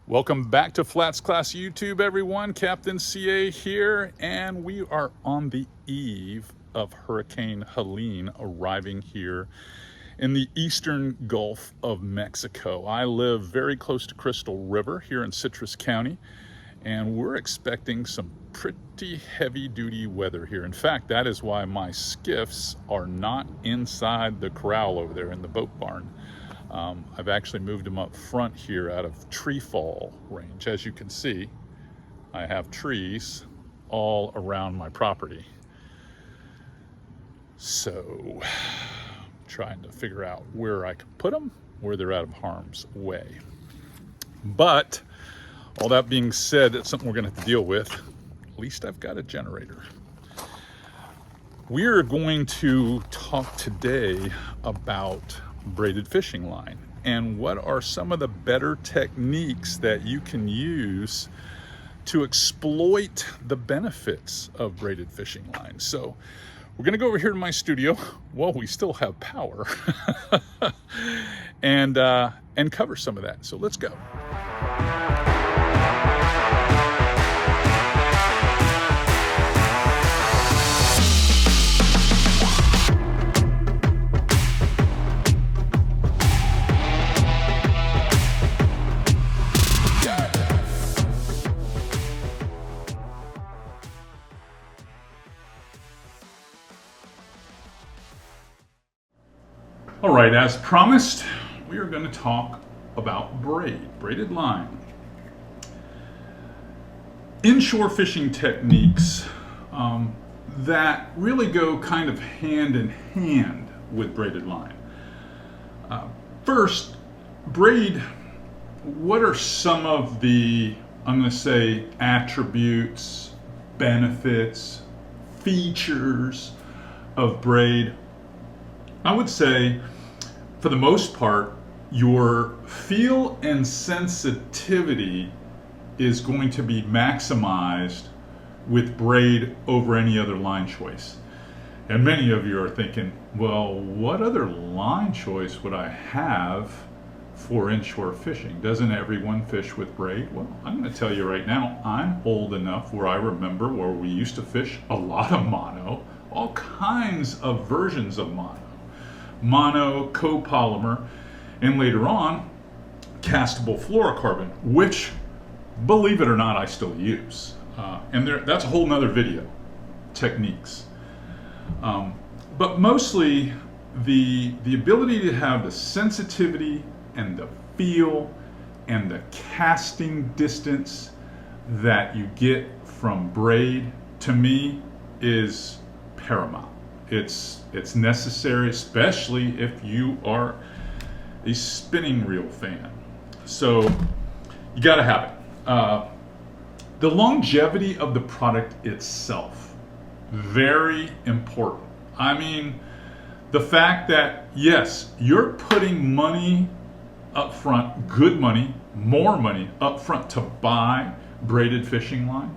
Welcome back to FlatsClass YouTube, everyone. Captain CA here, and we are on the eve of Hurricane Helene arriving here in the eastern Gulf of Mexico. I live very close to Crystal River here in Citrus County, and we're expecting some pretty heavy-duty weather here. In fact, that is why my skiffs are not inside the corral over there in the boat barn. I've actually moved them up front here out of tree fall range. As you can see, I have trees all around my property. So, trying to figure out where I can put them, where they're out of harm's way. But, all that being said, it's something we're gonna have to deal with. At least I've got a generator. We're going to talk today about braided fishing line and what are some of the better techniques that you can use to exploit the benefits of braided fishing line. So we're going to go over here to my studio while we still have power and cover some of that. So let's go. All right, as promised, we are going to talk about braided line. Inshore fishing techniques that really go kind of hand in hand with braided line. First, braid, what are some of the, I'm going to say, attributes, benefits, features of braid? I would say, for the most part, your feel and sensitivity is going to be maximized with braid over any other line choice. And many of you are thinking, well, what other line choice would I have for inshore fishing? Doesn't everyone fish with braid? Well, I'm going to tell you right now, I'm old enough where I remember where we used to fish a lot of mono, all kinds of versions of mono, copolymer, and later on, castable fluorocarbon, which, believe it or not, I still use. And that's a whole nother video, techniques. But mostly, the ability to have the sensitivity and the feel and the casting distance that you get from braid, to me, is paramount. It's necessary, especially if you are a spinning reel fan. So you gotta have it. The longevity of the product itself, very important. I mean, the fact that, yes, you're putting money up front, good money, more money up front to buy braided fishing line.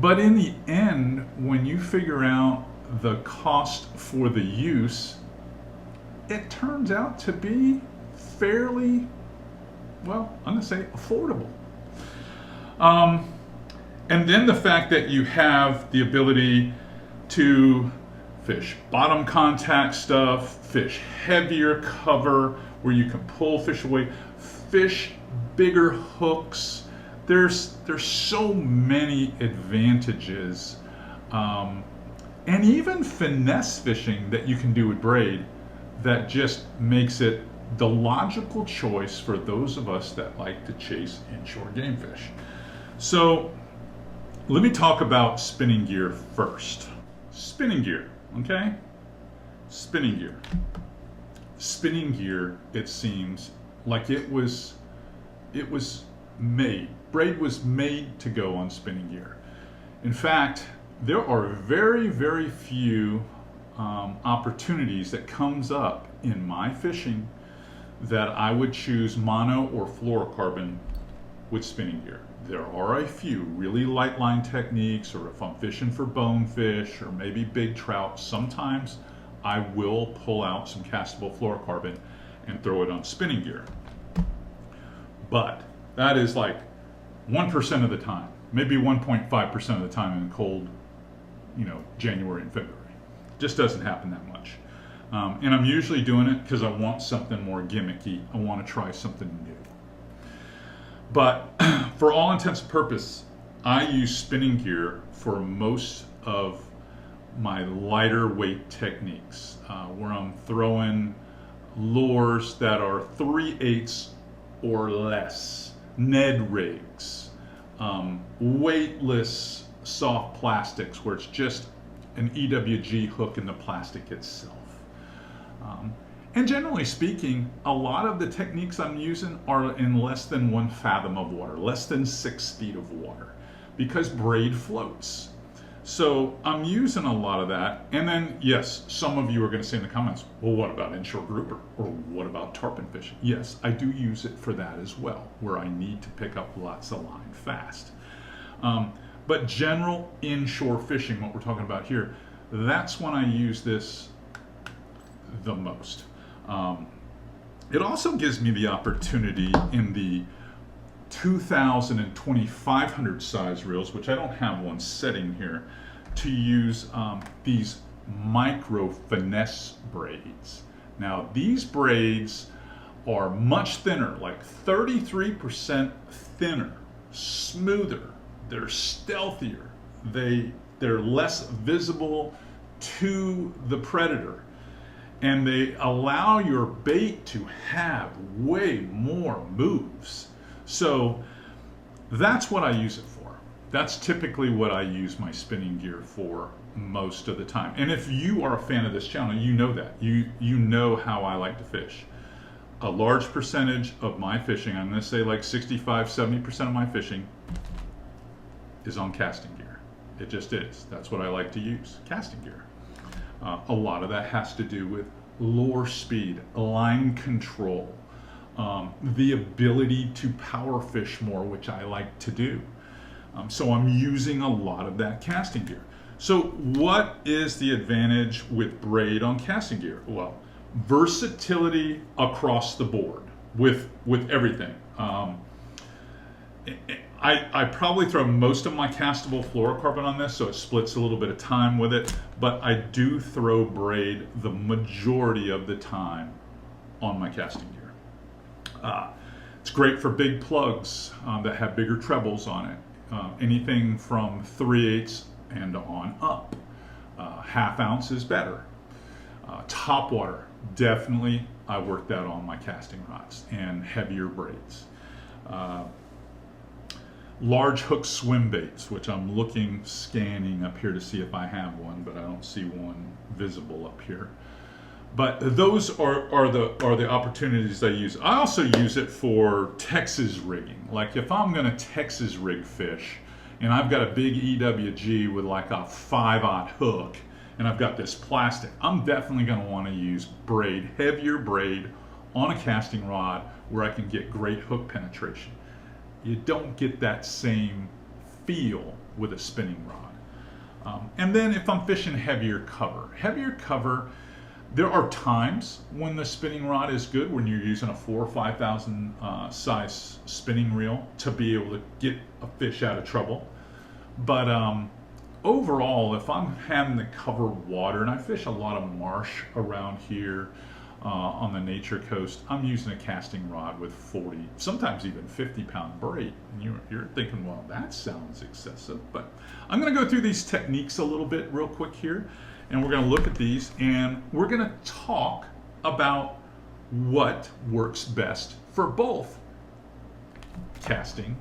But in the end, when you figure out the cost for the use, it turns out to be fairly, well, I'm going to say affordable. And then the fact that you have the ability to fish bottom contact stuff, fish heavier cover where you can pull fish away, fish bigger hooks. There's so many advantages. And even finesse fishing that you can do with braid that just makes it the logical choice for those of us that like to chase inshore game fish. So let me talk about spinning gear first. Spinning gear, okay? Spinning gear. Spinning gear, it seems like it was made. Braid was made to go on spinning gear. In fact, there are very, very few opportunities that comes up in my fishing that I would choose mono or fluorocarbon with spinning gear. There are a few really light line techniques, or if I'm fishing for bonefish or maybe big trout, sometimes I will pull out some castable fluorocarbon and throw it on spinning gear. But That is like 1% of the time, maybe 1.5% of the time in cold, January and February. Just doesn't happen that much. And I'm usually doing it because I want something more gimmicky. I want to try something new. But for all intents and purposes, I use spinning gear for most of my lighter weight techniques, where I'm throwing lures that are 3/8 or less, Ned rigs, weightless soft plastics where it's just an EWG hook in the plastic itself. And generally speaking, a lot of the techniques I'm using are in less than 1 fathom of water, less than 6 feet of water, because braid floats. So I'm using a lot of that. And then, yes, some of you are going to say in the comments, well, what about inshore grouper? Or what about tarpon fishing? Yes, I do use it for that as well, where I need to pick up lots of line fast. But general inshore fishing, what we're talking about here, that's when I use this the most. It also gives me the opportunity in the 2000 and 2500 size reels, which I don't have one setting here, to use these micro finesse braids. Now these braids are much thinner, like 33% thinner, smoother, they're stealthier, they're less visible to the predator, and they allow your bait to have way more moves. So that's what I use it for. That's typically what I use my spinning gear for most of the time. And if you are a fan of this channel, you know that. You know how I like to fish. A large percentage of my fishing, I'm going to say like 65-70% of my fishing, is on casting gear. It just is. That's what I like to use, casting gear. A lot of that has to do with lure speed, line control, the ability to power fish more, which I like to do. So I'm using a lot of that casting gear. So what is the advantage with braid on casting gear? Well, versatility across the board with everything. I probably throw most of my castable fluorocarbon on this, so it splits a little bit of time with it, but I do throw braid the majority of the time on my casting gear. It's great for big plugs that have bigger trebles on it. Anything from 3/8 and on up. 1/2 ounce is better. Topwater, definitely I work that on my casting rods, and heavier braids. Large hook swim baits, which I'm scanning up here to see if I have one, but I don't see one visible up here. But those are the opportunities I use. I also use it for Texas rigging. Like if I'm going to Texas rig fish, and I've got a big EWG with like a 5/0 hook, and I've got this plastic, I'm definitely going to want to use braid, heavier braid on a casting rod where I can get great hook penetration. You don't get that same feel with a spinning rod. And then if I'm fishing heavier cover, there are times when the spinning rod is good when you're using a 4,000 or 5,000 size spinning reel to be able to get a fish out of trouble. But overall, if I'm having to cover water, and I fish a lot of marsh around here, on the nature coast, I'm using a casting rod with 40, sometimes even 50-pound braid. And you're thinking, well, that sounds excessive. But I'm going to go through these techniques a little bit real quick here, and we're going to look at these, and we're going to talk about what works best for both casting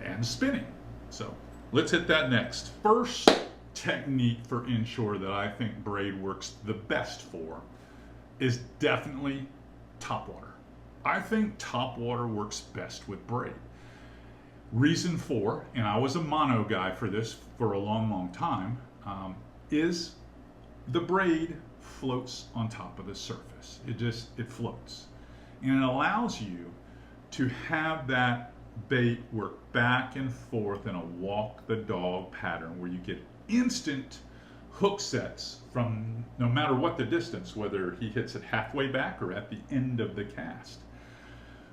and spinning. So let's hit that next. First technique for inshore that I think braid works the best for is definitely topwater. I think topwater works best with braid. Reason for, and I was a mono guy for this for a long time, is the braid floats on top of the surface. It floats. And it allows you to have that bait work back and forth in a walk the dog pattern where you get instant hook sets from no matter what the distance, whether he hits it halfway back or at the end of the cast.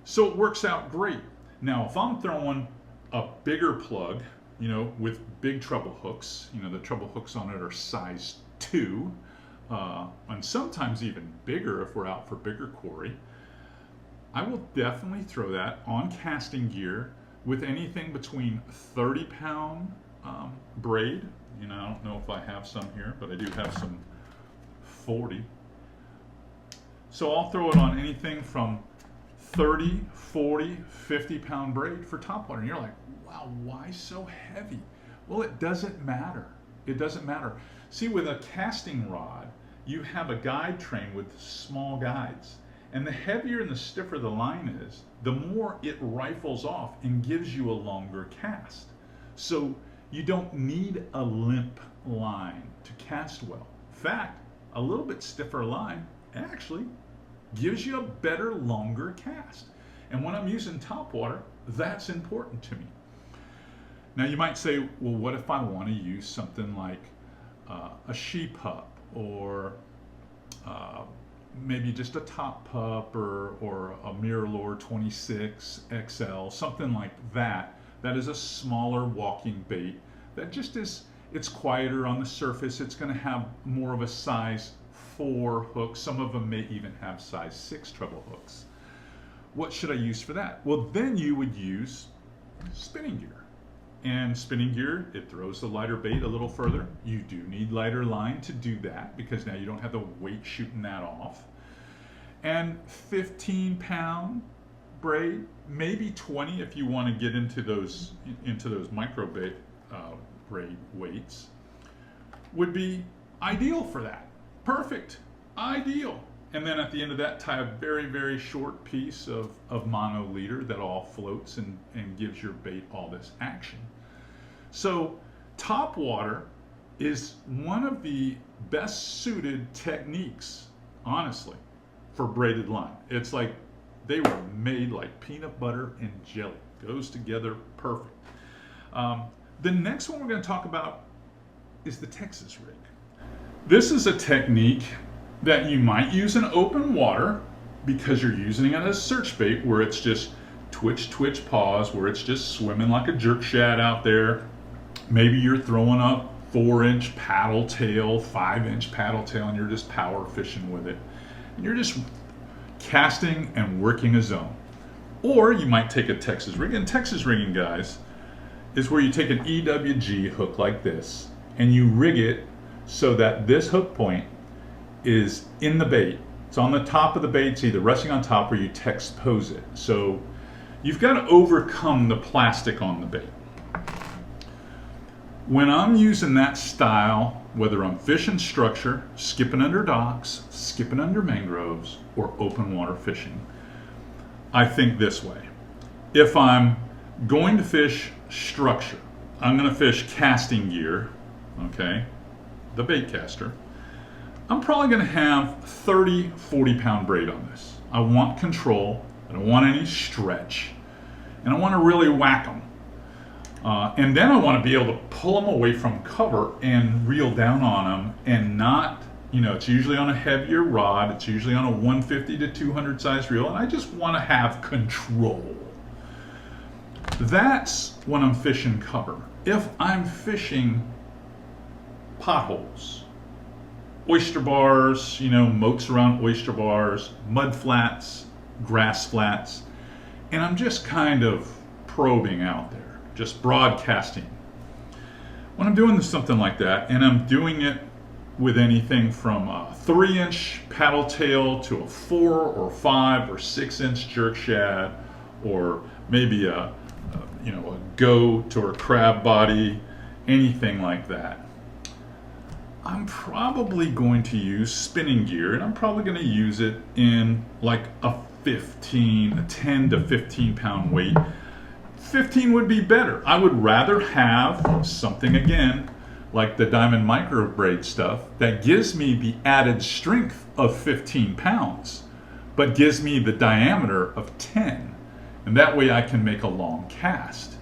So it works out great. Now, if I'm throwing a bigger plug, you know, with big treble hooks, you know, the treble hooks on it are size 2, and sometimes even bigger if we're out for bigger quarry, I will definitely throw that on casting gear with anything between 30-pound braid. You know, I don't know if I have some here, but I do have some 40. So I'll throw it on anything from 30, 40, 50-pound braid for topwater. And you're like, wow, why so heavy? Well, it doesn't matter. It doesn't matter. See, with a casting rod, you have a guide train with small guides. And the heavier and the stiffer the line is, the more it rifles off and gives you a longer cast. So you don't need a limp line to cast well. In fact, a little bit stiffer line actually gives you a better, longer cast. And when I'm using topwater, that's important to me. Now you might say, well, what if I want to use something like a sheep pup, or maybe just a top pup, or a Mirrolure 26 XL, something like that. That is a smaller walking bait that just is, it's quieter on the surface. It's going to have more of a size 4 hook. Some of them may even have size 6 treble hooks. What should I use for that? Well, then you would use spinning gear. And spinning gear, it throws the lighter bait a little further. You do need lighter line to do that, because now you don't have the weight shooting that off. And 15-pound braid, maybe 20 if you want to get into those micro bait braid weights, would be ideal for that. Perfect, ideal. And then at the end of that, tie a very, very short piece of mono leader that all floats and gives your bait all this action. So topwater is one of the best suited techniques, honestly, for braided line. It's like they were made like peanut butter and jelly. Goes together perfect. The next one we're going to talk about is the Texas rig. This is a technique that you might use in open water because you're using it as search bait, where it's just twitch, twitch, pause, where it's just swimming like a jerk shad out there. Maybe you're throwing a 4-inch paddle tail, 5-inch paddle tail, and you're just power fishing with it. And you're just casting and working a zone. Or you might take a Texas rig. And Texas rigging, guys, is where you take an EWG hook like this and you rig it so that this hook point is in the bait. It's on the top of the bait. It's either resting on top or you texpose it. So you've got to overcome the plastic on the bait. When I'm using that style, whether I'm fishing structure, skipping under docks, skipping under mangroves, or open water fishing, I think this way. If I'm going to fish structure, I'm going to fish casting gear, okay, the bait caster, I'm probably going to have 30, 40-pound braid on this. I want control, I don't want any stretch, and I want to really whack them. And then I want to be able to pull them away from cover and reel down on them, and not, you know, it's usually on a heavier rod, it's usually on a 150 to 200 size reel, and I just want to have control. That's when I'm fishing cover. If I'm fishing potholes, oyster bars, you know, moats around oyster bars, mud flats, grass flats, and I'm just kind of probing out there, just broadcasting. When I'm doing something like that, and I'm doing it with anything from a 3-inch paddle tail to a 4 or 5 or 6-inch jerk shad, or maybe a goat or a crab body, anything like that, I'm probably going to use spinning gear, and I'm probably going to use it in like a 10 to 15 pound weight. 15 would be better. I would rather have something, again, like the Diamond Micro Braid stuff that gives me the added strength of 15 pounds, but gives me the diameter of 10. And that way I can make a long cast.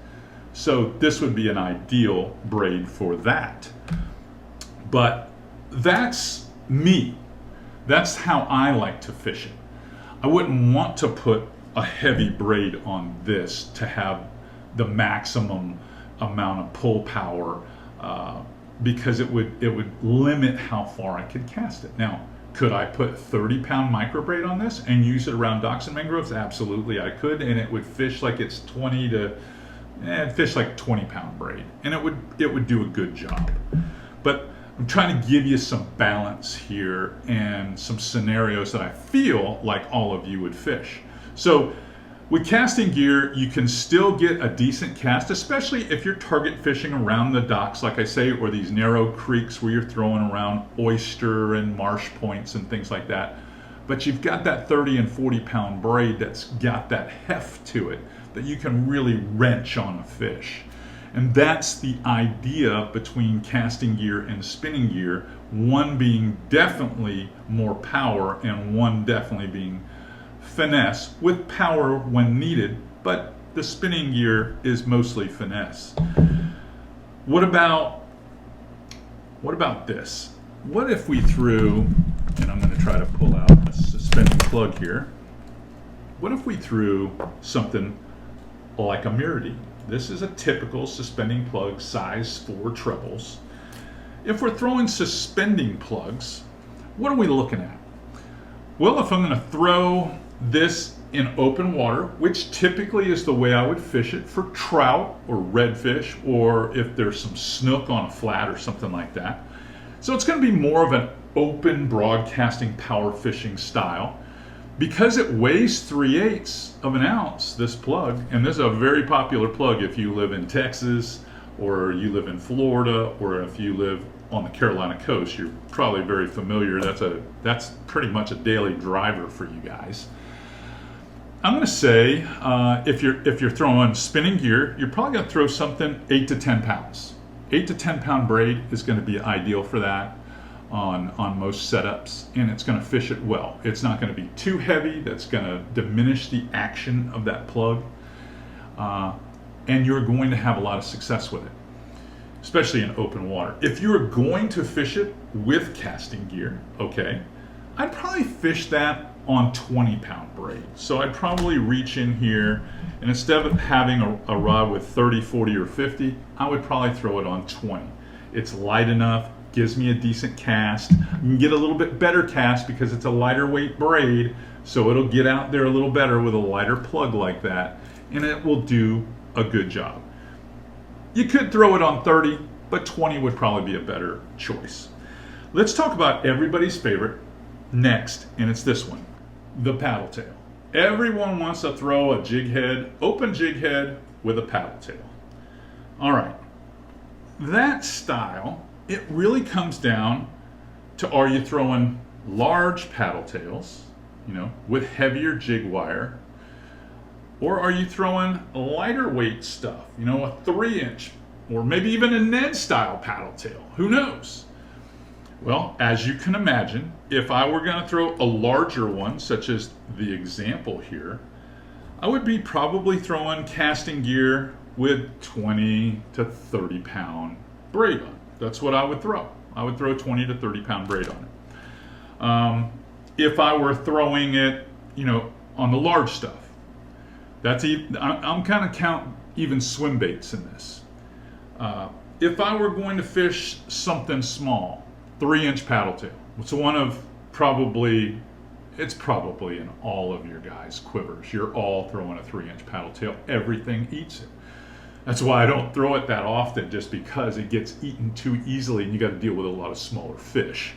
So this would be an ideal braid for that. But that's me. That's how I like to fish it. I wouldn't want to put a heavy braid on this to have the maximum amount of pull power, because it would limit how far I could cast it. Now, could I put 30-pound micro braid on this and use it around docks and mangroves? Absolutely, I could, and it would fish like it's 20 to, fish like 20-pound braid, and it would do a good job. But I'm trying to give you some balance here and some scenarios that I feel like all of you would fish. So with casting gear, you can still get a decent cast, especially if you're target fishing around the docks, like I say, or these narrow creeks where you're throwing around oyster and marsh points and things like that. But you've got that 30 and 40-pound braid that's got that heft to it that you can really wrench on a fish. And that's the idea between casting gear and spinning gear, one being definitely more power and one definitely being finesse, with power when needed, but the spinning gear is mostly finesse. What about this? What if we threw, and I'm going to try to pull out a suspending plug here, what if we threw something like a Mirrolure? This is a typical suspending plug, size 4 trebles. If we're throwing suspending plugs, what are we looking at? Well, if I'm going to throw this in open water, which typically is the way I would fish it for trout or redfish, or if there's some snook on a flat or something like that. So it's going to be more of an open broadcasting power fishing style. Because it weighs 3/8 of an ounce, this plug, and this is a very popular plug if you live in Texas or you live in Florida, or if you live on the Carolina coast, you're probably very familiar. That's pretty much a daily driver for you guys. I'm going to say if you're throwing spinning gear, you're probably going to throw something 8 to 10 pounds. 8 to 10 pound braid is going to be ideal for that on most setups, and it's going to fish it well. It's not going to be too heavy. That's going to diminish the action of that plug, and you're going to have a lot of success with it, especially in open water. If you're going to fish it with casting gear, okay, I'd probably fish that on 20-pound braid. So I'd probably reach in here, and instead of having a rod with 30, 40, or 50, I would probably throw it on 20. It's light enough, gives me a decent cast. You can get a little bit better cast because it's a lighter weight braid, so it'll get out there a little better with a lighter plug like that, and it will do a good job. You could throw it on 30, but 20 would probably be a better choice. Let's talk about everybody's favorite next, and it's this one, the paddle tail. Everyone wants to throw a jig head, open jig head with a paddle tail. All right, that style, it really comes down to, are you throwing large paddle tails, with heavier jig wire, or are you throwing lighter weight stuff, a 3-inch, or maybe even a Ned style paddle tail? Who knows? Well, as you can imagine, if I were going to throw a larger one, such as the example here, I would be probably throwing casting gear with 20 to 30 pound braid on it. That's what I would throw. I would throw 20 to 30 pound braid on it. If I were throwing it, on the large stuff, I'm kind of counting even swim baits in this. If I were going to fish something small, 3-inch paddle tail, it's probably in all of your guys' quivers. You're all throwing a 3-inch paddle tail. Everything eats it. That's why I don't throw it that often, just because it gets eaten too easily and you got to deal with a lot of smaller fish.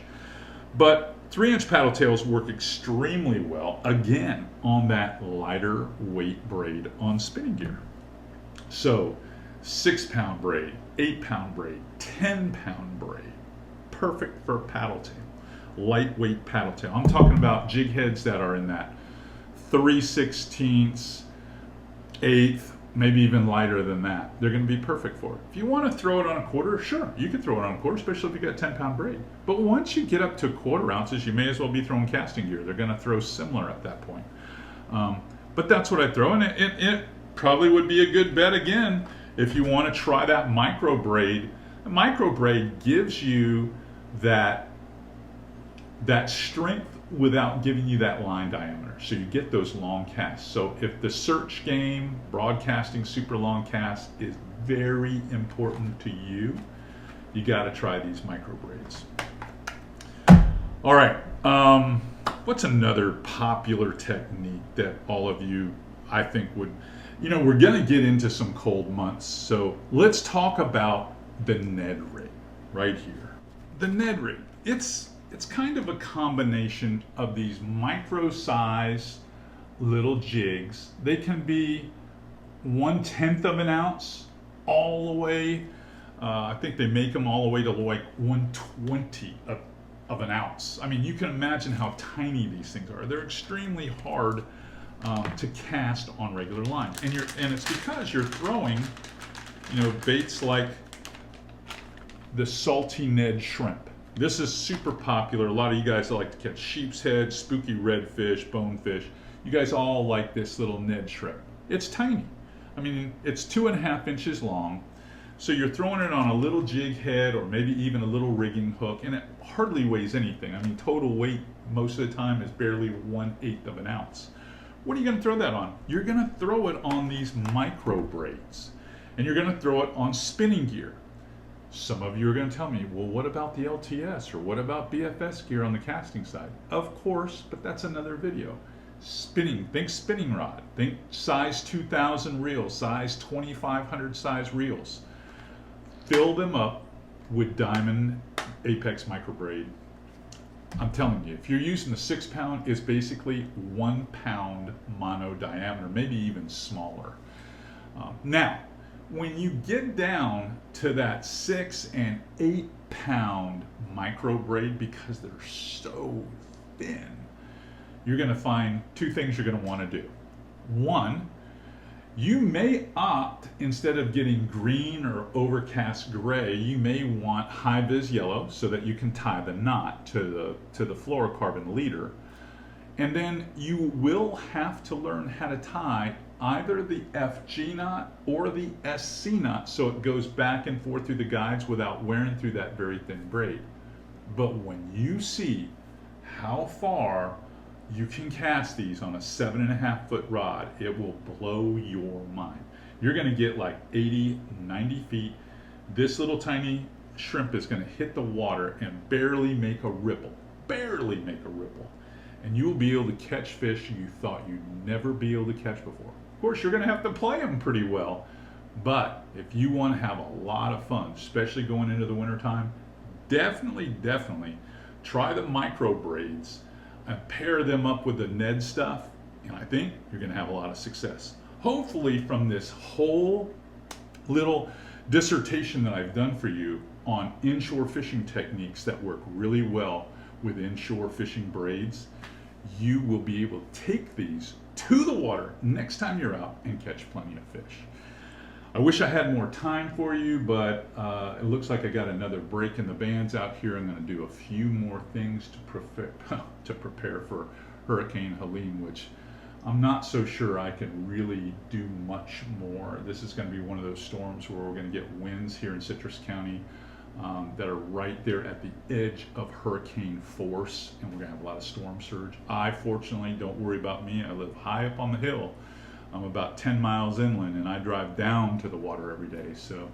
But 3-inch paddle tails work extremely well, again, on that lighter weight braid on spinning gear. So 6-pound braid, 8-pound braid, 10-pound braid, perfect for paddle tail, lightweight paddle tail. I'm talking about jig heads that are in that 3/16, 1/8, maybe even lighter than that. They're going to be perfect for it. If you want to throw it on a quarter, sure, you can throw it on a quarter, especially if you got 10-pound braid. But once you get up to 1/4 ounces, you may as well be throwing casting gear. They're going to throw similar at that point. But that's what I throw, and it probably would be a good bet again if you want to try that micro braid. The micro braid gives you that strength without giving you that line diameter. So you get those long casts. So if the search game, broadcasting super long casts is very important to you, you got to try these micro braids. All right, what's another popular technique that all of you, I think, would, you know, we're going to get into some cold months, so let's talk about the Ned rig right here. The Ned rig, it's kind of a combination of these micro size little jigs. They can be 1/10 of an ounce all the way, I think they make them all the way to like 1/20 of an ounce. I mean, you can imagine how tiny these things are. They're extremely hard to cast on regular line, and it's because you're throwing, you know, baits like the salty Ned shrimp. This is super popular. A lot of you guys like to catch sheep's head, spooky redfish, bonefish. You guys all like this little Ned shrimp. It's tiny. I mean, it's 2.5 inches long. So you're throwing it on a little jig head or maybe even a little rigging hook, and it hardly weighs anything. I mean, total weight most of the time is barely 1/8 of an ounce. What are you going to throw that on? You're going to throw it on these micro braids, and you're going to throw it on spinning gear. Some of you are going to tell me, well, what about the LTS or what about BFS gear on the casting side? Of course, but that's another video. Spinning, think spinning rod, think size 2000 reels, size 2500 size reels. Fill them up with Diamond Apex micro braid. I'm telling you, if you're using the 6-pound, it's basically 1 pound mono diameter, maybe even smaller. Now, when you get down to that 6 and 8 pound micro braid, because they're so thin, you're going to find two things you're going to want to do. One, you may opt, instead of getting green or overcast gray, you may want high vis yellow so that you can tie the knot to the fluorocarbon leader. And then you will have to learn how to tie either the FG knot or the SC knot so it goes back and forth through the guides without wearing through that very thin braid. But when you see how far you can cast these on a 7.5 foot rod, it will blow your mind. You're going to get like 80, 90 feet. This little tiny shrimp is going to hit the water and barely make a ripple. Barely make a ripple. And you will be able to catch fish you thought you'd never be able to catch before. Of course, you're going to have to play them pretty well. But if you want to have a lot of fun, especially going into the wintertime, definitely try the micro braids and pair them up with the Ned stuff, and I think you're going to have a lot of success. Hopefully, from this whole little dissertation that I've done for you on inshore fishing techniques that work really well with inshore fishing braids, you will be able to take these to the water next time you're out and catch plenty of fish. I wish I had more time for you, but it looks like I got another break in the bands out here. I'm going to do a few more things to prepare for Hurricane Helene, which I'm not so sure I can really do much more. This is going to be one of those storms where we're going to get winds here in Citrus County that are right there at the edge of hurricane force, and we're going to have a lot of storm surge. I fortunately, don't worry about me, I live high up on the hill. I'm about 10 miles inland, and I drive down to the water every day. So,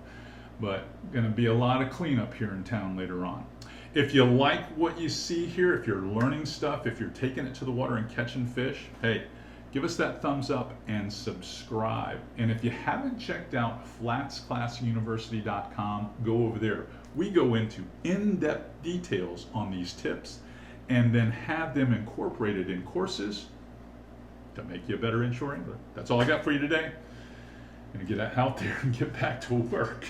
but going to be a lot of cleanup here in town later on. If you like what you see here, if you're learning stuff, if you're taking it to the water and catching fish, hey, give us that thumbs up and subscribe. And if you haven't checked out FlatsClassUniversity.com, go over there. We go into in-depth details on these tips and then have them incorporated in courses to make you a better inshore angler. That's all I got for you today. I'm gonna get out there and get back to work.